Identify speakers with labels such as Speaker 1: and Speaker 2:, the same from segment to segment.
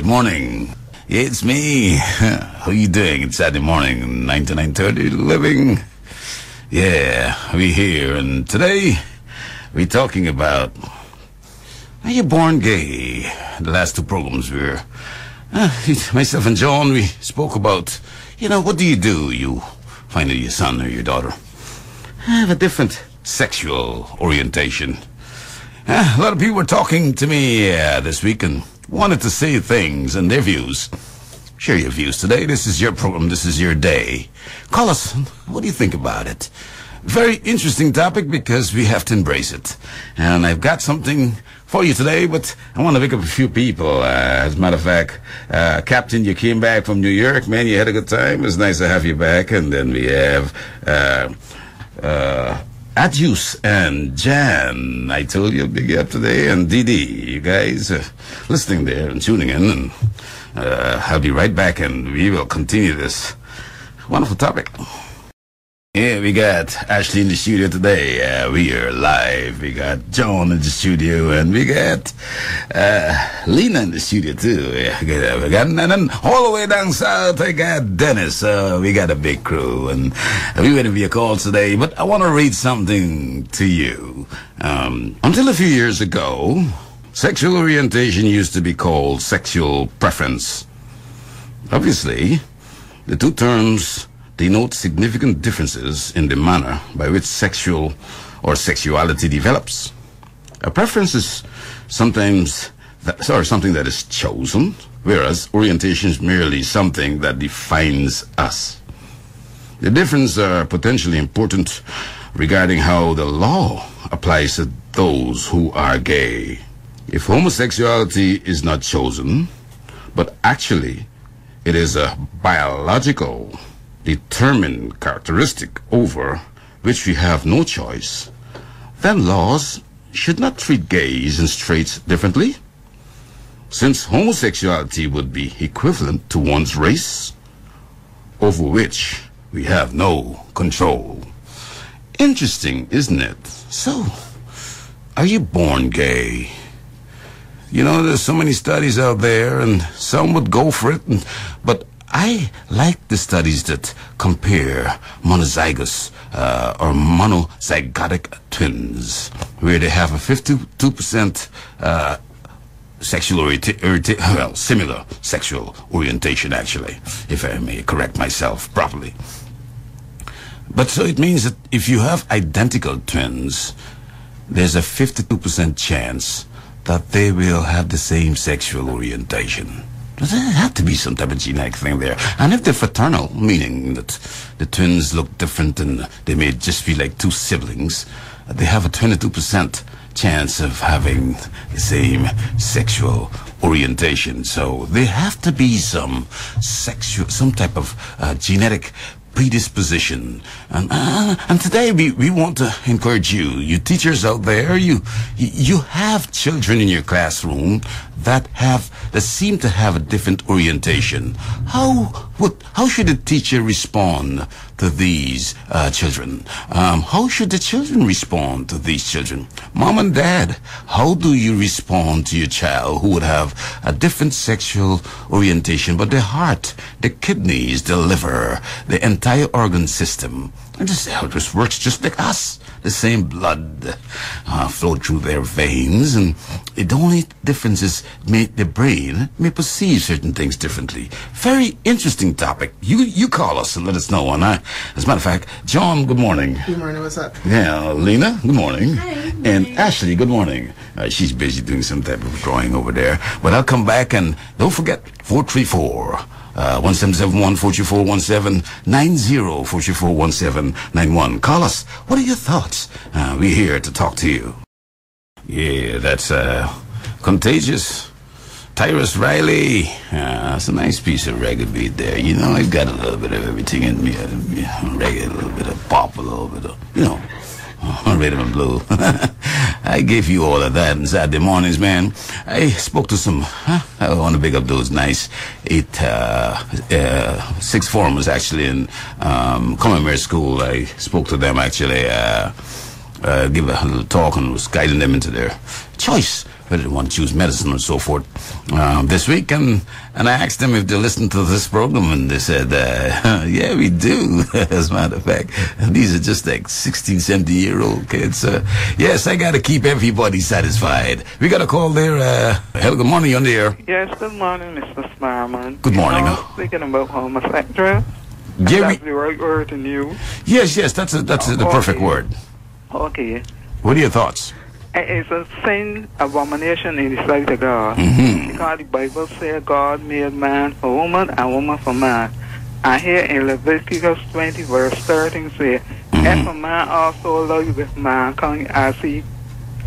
Speaker 1: good morning. It's me. How you doing? It's Saturday morning, 9 to 9:30, living. Yeah, we here, and today we're talking about, are you born gay? The last two programs myself and John, we spoke about, what do? You find your son or your daughter have a different sexual orientation. A lot of people were talking to me this week and wanted to say things and their views. Share your views today. This is your program. This is your day. Call us. What do you think about it? Very interesting topic because we have to embrace it. And I've got something for you today, but I want to pick up a few people. As a matter of fact, Captain, you came back from New York. Man, you had a good time. It's nice to have you back. And then we have Adjus and Jan. I told you, big up today. And Didi, you guys listening there and tuning in. And I'll be right back, and we will continue this wonderful topic. Yeah, we got Ashley in the studio today. We are live. We got John in the studio, and we got Lena in the studio too. Yeah, we got, and then all the way down south, I got Dennis. We got a big crew, and we waiting for your calls today. But I want to read something to you. Until a few years ago, sexual orientation used to be called sexual preference. Obviously, the two terms denote significant differences in the manner by which sexual or sexuality develops. A preference is something that is chosen, whereas orientation is merely something that defines us. The differences are potentially important regarding how the law applies to those who are gay. If homosexuality is not chosen, but actually it is a biological determined characteristic over which we have no choice, then laws should not treat gays and straights differently, since homosexuality would be equivalent to one's race, over which we have no control. Interesting, isn't it? So, are you born gay? There's so many studies out there, and some would go for it, but I like the studies that compare monozygous or monozygotic twins, where they have a 52% similar sexual orientation, actually, if I may correct myself properly. But so it means that if you have identical twins, there's a 52% chance that they will have the same sexual orientation. There have to be some type of genetic thing there. And if they're fraternal, meaning that the twins look different and they may just be like two siblings, they have a 22% chance of having the same sexual orientation. So there have to be some type of genetic predisposition. And today we want to encourage you teachers out there, you have children in your classroom that seem to have a different orientation. How should a teacher respond to these children? How should the children respond to these children? Mom and dad, how do you respond to your child who would have a different sexual orientation, but their heart, the kidneys, the liver, the entire organ system, and just how it just works just like us? The same blood flow through their veins, and the only difference is the brain may perceive certain things differently. Very interesting topic. You call us and let us know. And as a matter of fact, John, good morning.
Speaker 2: Good morning. What's up?
Speaker 1: Yeah, Lena, good morning.
Speaker 3: Hi. Good
Speaker 1: And
Speaker 3: morning.
Speaker 1: Ashley, good morning. She's busy doing some type of drawing over there. But I'll come back, and don't forget, 434. 1771 441790 441791. Call us. What are your thoughts? We're here to talk to you. Yeah, that's Contagious. Tyrus Riley. That's a nice piece of reggae beat there. I've got a little bit of everything in me. Reggae, a little bit of pop, a little bit of, rhythm and blue. I gave you all of that on Saturday mornings, man. I spoke to some, I want to big up those nice 6 formers actually in Commonwealth School. I spoke to them actually, give a little talk and was guiding them into their choice whether they want to choose medicine and so forth this week. And I asked them if they listened to this program, and they said, yeah, we do, as a matter of fact. And these are just like 16, 17-year-old kids. Yes, I got to keep everybody satisfied. We got a call there. Hello, good morning, on the air.
Speaker 2: Yes, good morning, Mr. Sparman.
Speaker 1: Good morning.
Speaker 2: Speaking about homosexual,
Speaker 1: Yeah,
Speaker 2: that's the right word to use.
Speaker 1: yes, that's the perfect word.
Speaker 2: Okay.
Speaker 1: What are your thoughts?
Speaker 2: It's a sin, abomination in the sight of God. Because the Bible says God made man for woman and woman for man. And here in Leviticus 20 verse 13 says, if a man also love with mankind as he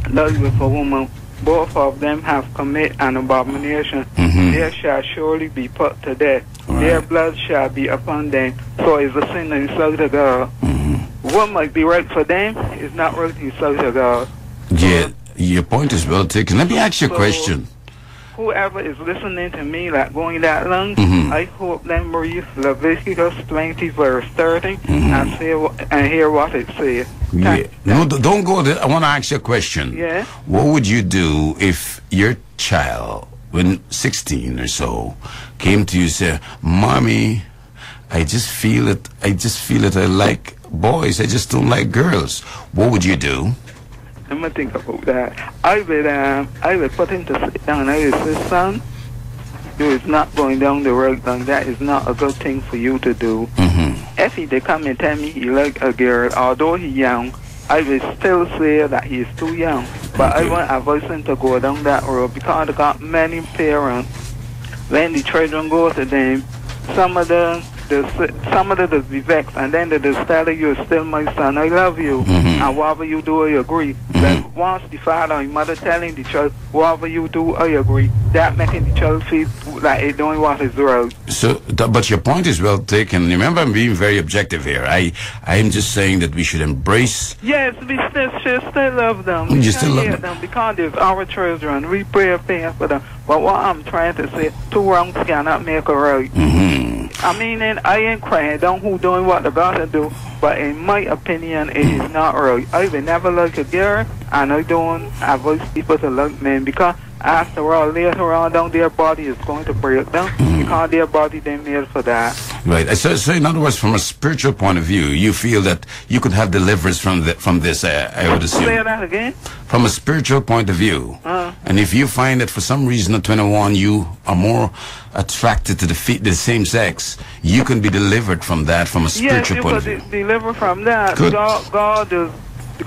Speaker 2: loves with a woman, both of them have committed an abomination. They shall surely be put to death. Their blood shall be upon them. So it's a sin in the sight of God. What might be right for them is not right in the sight of God.
Speaker 1: Yeah, your point is well taken. Let me ask you a question.
Speaker 2: Whoever is listening to me, like going that long, I hope them read Leviticus 20 verse 13 and hear what it says.
Speaker 1: Yeah. No, don't go there. I want to ask you a question.
Speaker 2: Yeah.
Speaker 1: What would you do if your child, when 16 or so, came to you and said, Mommy, I just feel it. I like boys. I just don't like girls. What would you do?
Speaker 2: I'm gonna think about that. I will put him to sit down. I will say, son, you is not going down the right line. That is not a good thing for you to do. If they come and tell me he like a girl, although he young, I will still say that he is too young. But I want to advise him to go down that road, because I got many parents, when the children go to them, some of them be vexed, and then they just tell you, you're still my son, I love you, and whatever you do, I agree. But once the father and mother telling the child, whatever you do, I agree, that making the child feel like they doing what is right.
Speaker 1: So, but your point is well taken. Remember, I'm being very objective here. I'm just saying that we should embrace.
Speaker 2: Yes, we should still love them.
Speaker 1: You still love them
Speaker 2: because they're our children. We pray for them. But what I'm trying to say, two wrongs cannot make a right. I mean, I ain't crying down who doing what they gotta do, but in my opinion, it is not right. I will never like a girl, and I don't advise people to like men, because after all, later on down, their body is going to break down, because their body they made for that.
Speaker 1: Right. So in other words, from a spiritual point of view, you feel that you could have deliverance from this. I would assume.
Speaker 2: Say that again.
Speaker 1: From a spiritual point of view, and if you find that for some reason at 21 you are more attracted to the same sex, you can be delivered from that from a spiritual point of view.
Speaker 2: Yes, you can deliver from that.
Speaker 1: Good.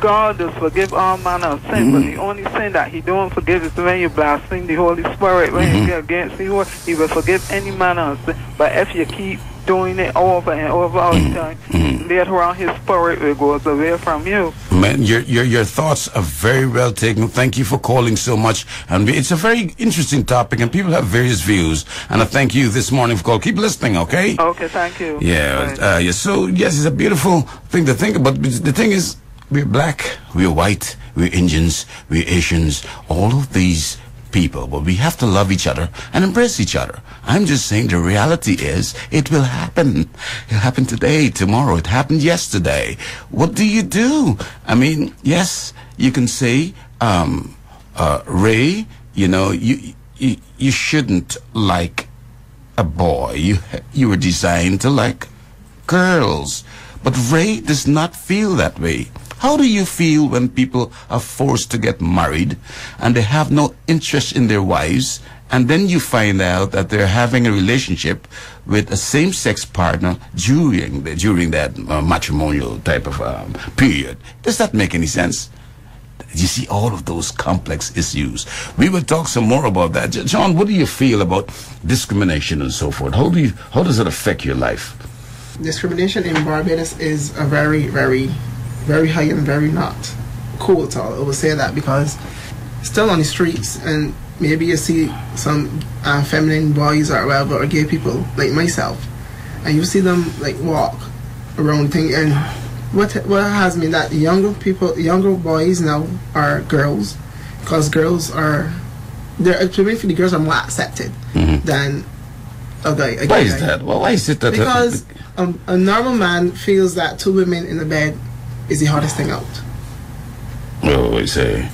Speaker 2: God does forgive all manner of sin, but the only sin that He don't forgive is when you blaspheme the Holy Spirit. When you get against the Lord, He will forgive any manner of sin. But if you keep doing it over and over all the time, later on His Spirit will go away from you.
Speaker 1: Man, your thoughts are very well taken. Thank you for calling so much. And it's a very interesting topic, and people have various views. And I thank you this morning for calling. Keep listening, okay?
Speaker 2: Okay, thank you.
Speaker 1: Yeah, yeah. So, yes, it's a beautiful thing to think about. But the thing is, we're black, we're white, we're Indians, we're Asians, all of these people. But we have to love each other and embrace each other. I'm just saying the reality is it will happen. It'll happen today, tomorrow. It happened yesterday. What do you do? I mean, yes, you can say, Ray, you know, you shouldn't like a boy. You were designed to like girls. But Ray does not feel that way. How do you feel when people are forced to get married and they have no interest in their wives, and then you find out that they're having a relationship with a same-sex partner during that matrimonial type of period? Does that make any sense? You see all of those complex issues. We will talk some more about that. John, what do you feel about discrimination and so forth? How does it affect your life?
Speaker 3: Discrimination in Barbados is a very, very, very high and very not cool at all. I would say that, because still on the streets, and maybe you see some feminine boys or whatever, or gay people like myself, and you see them like walk around thing, and what has me that younger boys now are girls, because girls are the girls are more accepted than a guy.
Speaker 1: Why is that? Well, why is it that?
Speaker 3: Because a normal man feels that two women in the bed is the hardest thing out.
Speaker 1: Oh, I say.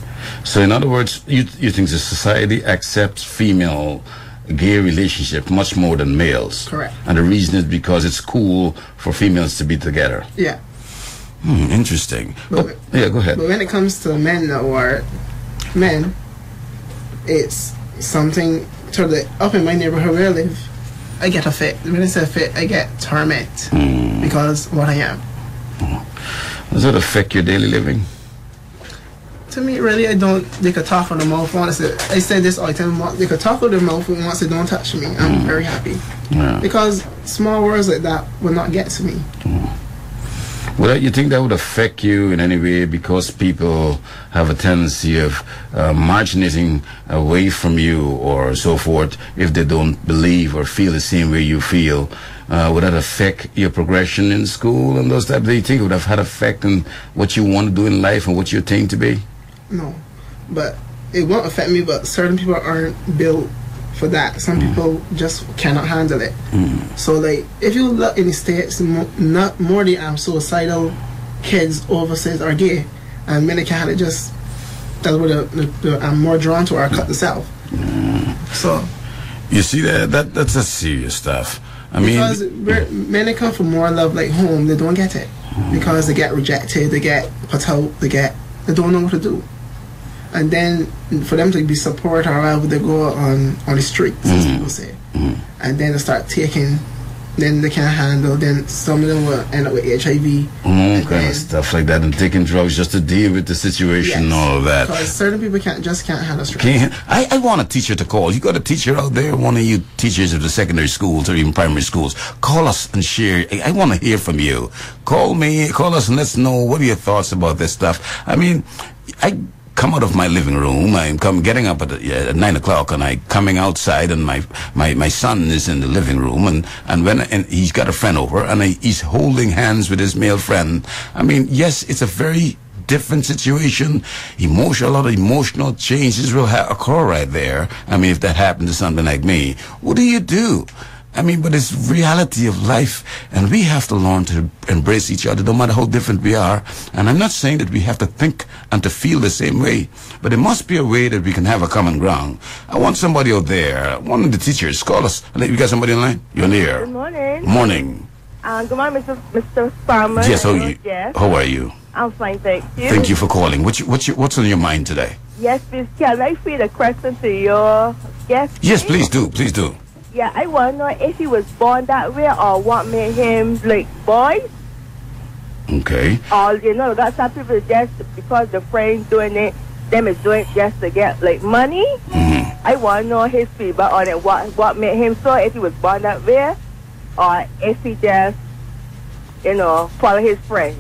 Speaker 1: So in other words, you think the society accepts female gay relationship much more than males?
Speaker 3: Correct.
Speaker 1: And the reason is because it's cool for females to be together.
Speaker 3: Yeah.
Speaker 1: Interesting. But, yeah, go ahead.
Speaker 3: But when it comes to men or men, it's something to the up in my neighborhood where I live. I get a fit. When I say fit, I get torment because what I am.
Speaker 1: Does that affect your daily living?
Speaker 3: To me, really, I don't. They could talk with their mouth. I say this all the time. They could talk with their mouth, and once they don't touch me, I'm very happy.
Speaker 1: Yeah.
Speaker 3: Because small words like that will not get to me.
Speaker 1: Well, you think that would affect you in any way because people have a tendency of marginating away from you or so forth if they don't believe or feel the same way you feel? Would that affect your progression in school and those types? Do you think it would have had effect on what you want to do in life and what you think to be?
Speaker 3: No, but it won't affect me. But certain people aren't built for that. Some people just cannot handle it. So, like, if you look in the States, not more than suicidal kids overseas are gay, and many can't just. That's what I'm more drawn to, or cut the South. So,
Speaker 1: you see that's a serious stuff. I mean,
Speaker 3: because many come from more love like home, they don't get it because they get rejected, they get put out, they don't know what to do. And then for them to be supported, or whatever, they go on the streets, as people say. And then they start taking, then they can't handle, then some of them will end up with HIV.
Speaker 1: Kind of stuff like that, and taking drugs just to deal with the situation and all of that.
Speaker 3: Because certain people can't handle stress.
Speaker 1: I want a teacher to call. You got a teacher out there, one of you teachers of the secondary schools or even primary schools. Call us and share. I want to hear from you. Call us and let's know what are your thoughts about this stuff. I mean, I come out of my living room. I'm getting up at 9 o'clock, and I coming outside, and my son is in the living room, and he's got a friend over, and he's holding hands with his male friend. I mean, yes, it's a very different situation. A lot of emotional changes will occur right there. I mean, if that happened to something like me, what do you do? I mean, but it's reality of life, and we have to learn to embrace each other, no matter how different we are. And I'm not saying that we have to think and to feel the same way, but there must be a way that we can have a common ground. I want somebody out there, one of the teachers, call us. You got somebody in line? You're in the air.
Speaker 4: Good morning.
Speaker 1: Morning.
Speaker 4: Good morning, Mr. Sparman.
Speaker 1: Yes, how are you?
Speaker 4: I'm fine, thank you.
Speaker 1: Thank you for calling. What's on your mind today?
Speaker 4: Yes, please. Can I feed a question to your guest?
Speaker 1: Yes, please do. Please do.
Speaker 4: Yeah, I want to know if he was born that way or what made him like boy.
Speaker 1: Okay.
Speaker 4: Or, that's some people just because the friends doing it, them is doing it just to get like money. I want to know his feedback on it. What made him so, if he was born that way or if he just, follow his friends.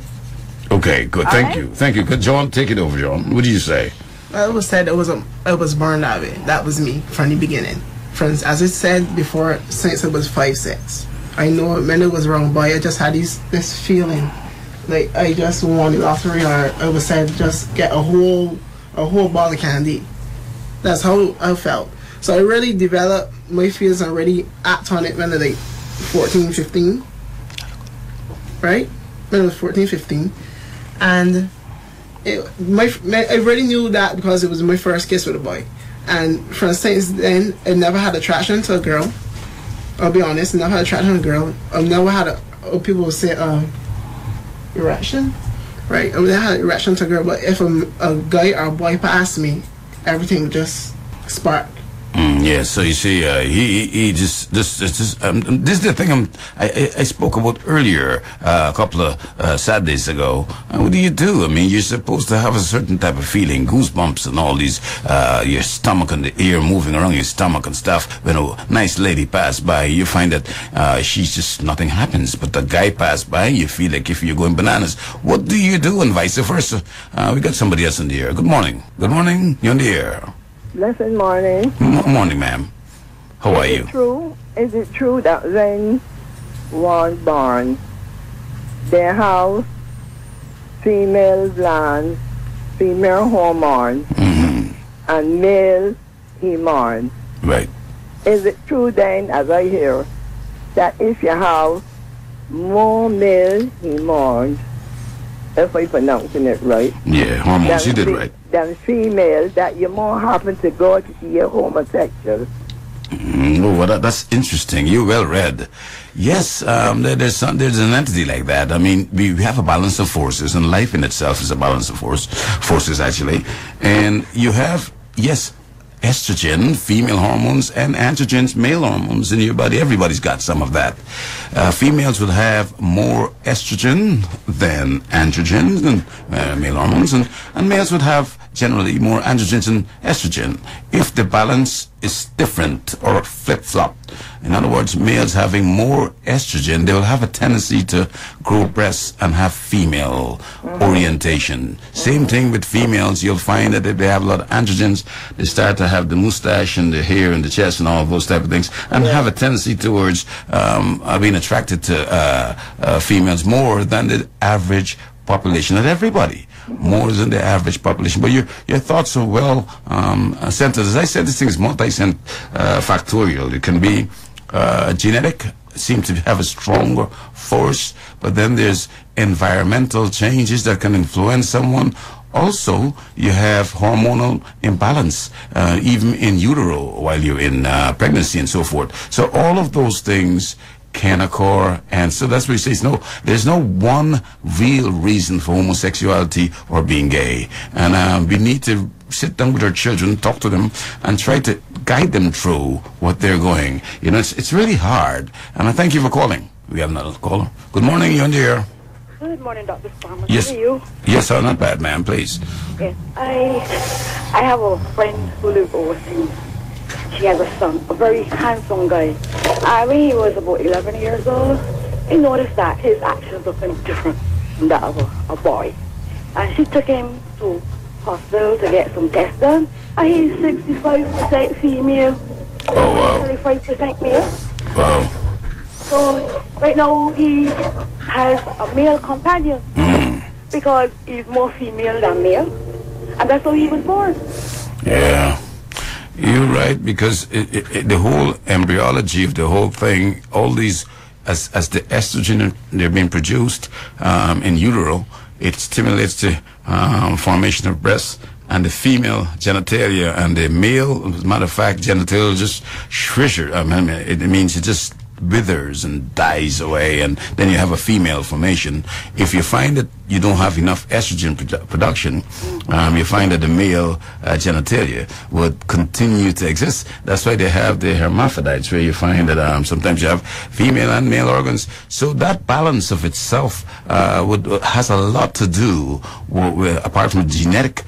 Speaker 1: Okay, good. Thank you. Thank you. Good, John, take it over, John. What do you say?
Speaker 3: I was said I was born that way. That was me from the beginning. Friends, as I said before, since I was 5'6", I know many was wrong, but I just had this feeling like I just won the lottery, or I was said just get a whole ball of candy. That's how I felt. So I really developed my feelings and really act on it when I was like 14, 15, right? When I was 14, 15, and I really knew that because it was my first kiss with a boy. And from since then, I never had attraction to a girl. I'll be honest, I never had attraction to a girl. I've never had people will say, erection, right? I never had erection to a girl, but if a guy or a boy passed me, everything just sparked.
Speaker 1: Yeah, so you see, this is the thing I spoke about earlier, a couple of Saturdays ago. What do you do? I mean, you're supposed to have a certain type of feeling, goosebumps and all these, your stomach and the ear moving around your stomach and stuff. When a nice lady passed by, you find that she's just, nothing happens. But the guy passed by, you feel like if you're going bananas. What do you do, and vice versa? We got somebody else in the air. Good morning. Good morning. You're in the air.
Speaker 4: Blessed morning.
Speaker 1: Morning, ma'am. How are you?
Speaker 4: Is it true that when was born, their house, female glands, female hormones, and male hormones?
Speaker 1: Right.
Speaker 4: Is it true then, as I hear, that if you have more male hormones, if I'm pronouncing it right?
Speaker 1: Yeah, hormones. You did right.
Speaker 4: than female that you're more happen to go to be a homosexual.
Speaker 1: Oh, well, that's interesting. You're well read. Yes, there's an entity like that. I mean, we have a balance of forces, and life in itself is a balance of forces actually. And you have, yes, estrogen, female hormones, and androgens, male hormones in your body. Everybody's got some of that. Females will have more estrogen than androgens and male hormones, and males would have generally more androgens and estrogen. If the balance is different or flip-flopped, in other words, males having more estrogen, they will have a tendency to grow breasts and have female orientation. Same thing with females. You'll find that if they have a lot of androgens, they start to have the mustache and the hair and the chest and all of those type of things, and have a tendency towards being attracted to females more than the average population. Not everybody, more than the average population. But your thoughts are well centered. As I said, this thing is multi-factorial. It can be genetic, seem to have a stronger force, but then there's environmental changes that can influence someone. Also, you have hormonal imbalance, even in utero while you're in pregnancy and so forth. So all of those things can occur, and so that's what he says. No, there's no one real reason for homosexuality or being gay, and we need to sit down with our children, talk to them, and try to guide them through what they're going. You know, it's really hard, and I thank you for calling. We have another caller. Good morning, you're on the air.
Speaker 5: Good morning, Dr. Sparman.
Speaker 1: Yes.
Speaker 5: How are you?
Speaker 1: Yes, sir, not bad, ma'am, please.
Speaker 5: Yes, I have a friend who lives overseas. She has a son, a very handsome guy. When he was about 11 years old, he noticed that his actions were kind of different from that of a boy. And she took him to hospital to get some tests done, and he's 65% female,
Speaker 1: Oh, wow.
Speaker 5: 35% male.
Speaker 1: Wow.
Speaker 5: So right now he has a male companion because he's more female than male, and that's how he was born.
Speaker 1: Yeah. You're right, because the whole embryology of the whole thing, all these, as the estrogen they're being produced in utero, it stimulates the formation of breasts and the female genitalia, and the male, as a matter of fact, genitalia just shrizzes. I mean, it means it just withers and dies away, and then you have a female formation. If you find that you don't have enough estrogen production, you find that the male genitalia would continue to exist. That's why they have the hermaphrodites, where you find that sometimes you have female and male organs. So that balance of itself has a lot to do with, apart from genetic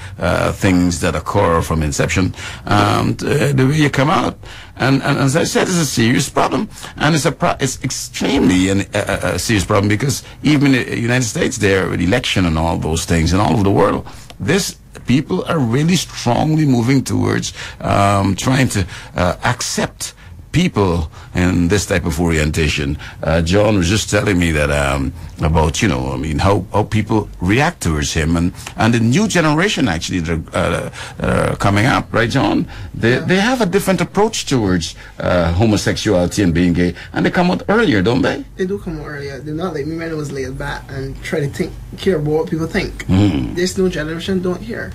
Speaker 1: things that occur from inception, the way you come out. And as I said, it's a serious problem, and it's extremely a serious problem, because even in the United States, there with election and all those things, and all over the world, people are really strongly moving towards trying to accept people in this type of orientation. John was just telling me that about, you know, I mean, how people react towards him, and the new generation actually that are coming up, right, John? They have a different approach towards homosexuality and being gay, and they come out earlier, don't they?
Speaker 3: They do come out earlier. They're not like me when I was laid back and try to care about what people think. This new generation don't care.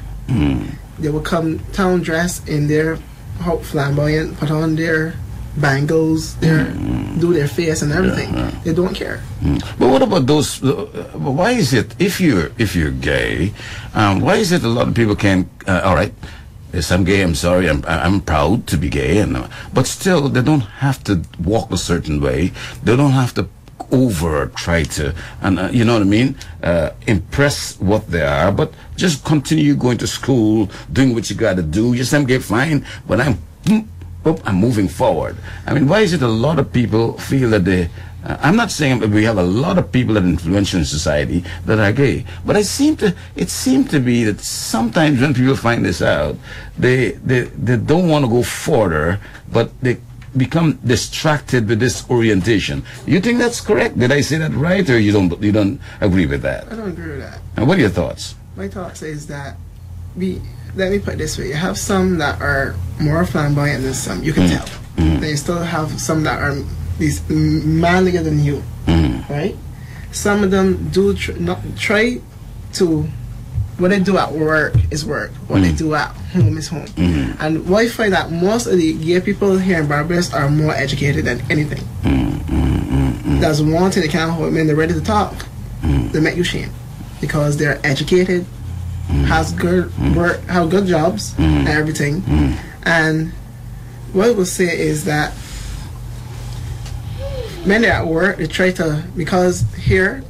Speaker 3: They will come town dressed in their flamboyant, put on their bangles, do their face and everything. They don't care.
Speaker 1: But what about those? Why is it, if you're gay, why is it a lot of people can't? All right, yes, I'm gay. I'm sorry. I'm proud to be gay, but still, they don't have to walk a certain way. They don't have to try to, and you know what I mean, impress what they are, but just continue going to school, doing what you got to do. Yes, I'm gay, fine, but I'm moving forward. I mean, why is it a lot of people feel that I'm not saying we have a lot of people that are influential in society that are gay, but it seemed to be that sometimes when people find this out, they don't want to go further, but they become distracted with this orientation. You think that's correct? Did I say that right, or you don't agree with that?
Speaker 3: I don't agree with that.
Speaker 1: And what are your thoughts?
Speaker 3: My thoughts is that let me put it this way: you have some that are more flamboyant than some. You can tell. Then you still have some that are these manlier than you, right? Some of them do try to what they do at work is work. What they do at home is home. And what I find that most of the gay people here in Barbados are more educated than anything. There's one thing they can't hold when they're ready to talk. They make you shame because they're educated, has good work, have good jobs and everything. And what I would say is that when they're at work, they try to, because here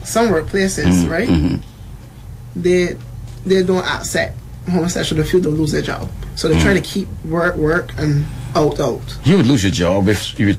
Speaker 3: some workplaces, right? They don't accept homosexual. They feel they'll lose their job, so they try to keep work and out.
Speaker 1: You would lose your job if you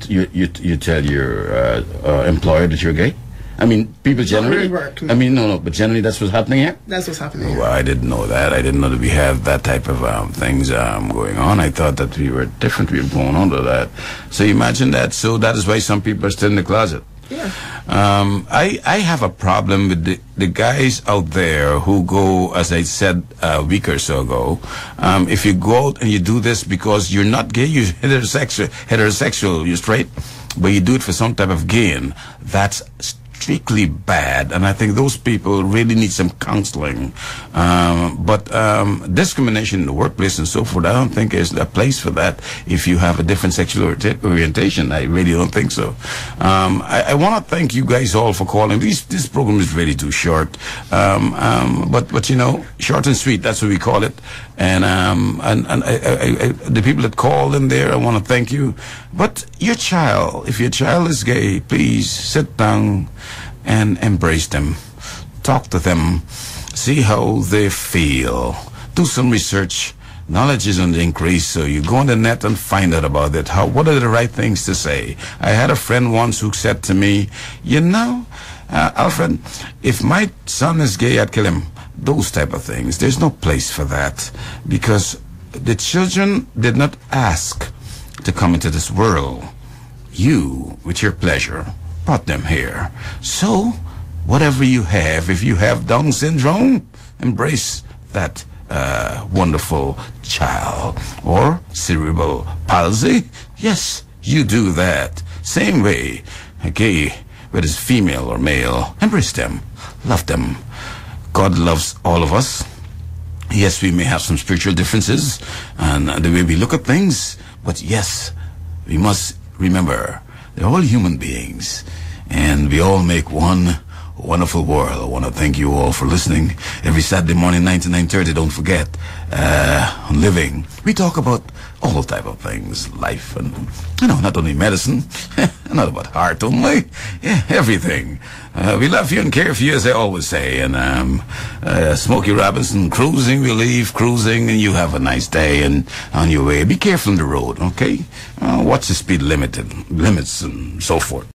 Speaker 1: tell your employer that you're gay. I mean, people generally. I mean, no, but generally that's what's happening here.
Speaker 3: That's what's happening.
Speaker 1: Well, I didn't know that. I didn't know that we have that type of things going on. I thought that we were different. We were going on to that. So imagine that. So that is why some people are still in the closet.
Speaker 3: Yeah.
Speaker 1: I have a problem with the guys out there who go, as I said a week or so ago, if you go out and you do this because you're not gay, you're heterosexual, you're straight, but you do it for some type of gain, that's strictly bad, and I think those people really need some counseling. But discrimination in the workplace and so forth, I don't think is a place for that if you have a different sexual orientation. I really don't think so. I want to thank you guys all for calling. This program is really too short, but you know, short and sweet, that's what we call it. And the people that called in there, I want to thank you. But your child, if your child is gay, please sit down and embrace them. Talk to them. See how they feel. Do some research. Knowledge is on the increase, so you go on the net and find out about it. What are the right things to say? I had a friend once who said to me, you know, Alfred, if my son is gay, I'd kill him. Those type of things. There's no place for that, because the children did not ask to come into this world. You, with your pleasure, brought them here. So, whatever you have, if you have Down syndrome, embrace that wonderful child. Or cerebral palsy, yes, you do that. Same way, a gay, whether it's female or male, embrace them, love them. God loves all of us. Yes, we may have some spiritual differences and the way we look at things, but yes, we must remember they're all human beings and we all make one wonderful world. I want to thank you all for listening. Every Saturday morning, 9 to 9:30, don't forget, on Living, we talk about all type of things, life, and, you know, not only medicine, not about heart only, yeah, everything. We love you and care for you, as I always say. And Smokey Robinson, cruising, we leave cruising, and you have a nice day and on your way. Be careful on the road, okay? Watch the speed limits and so forth.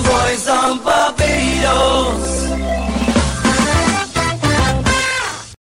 Speaker 6: Boys on Barbados.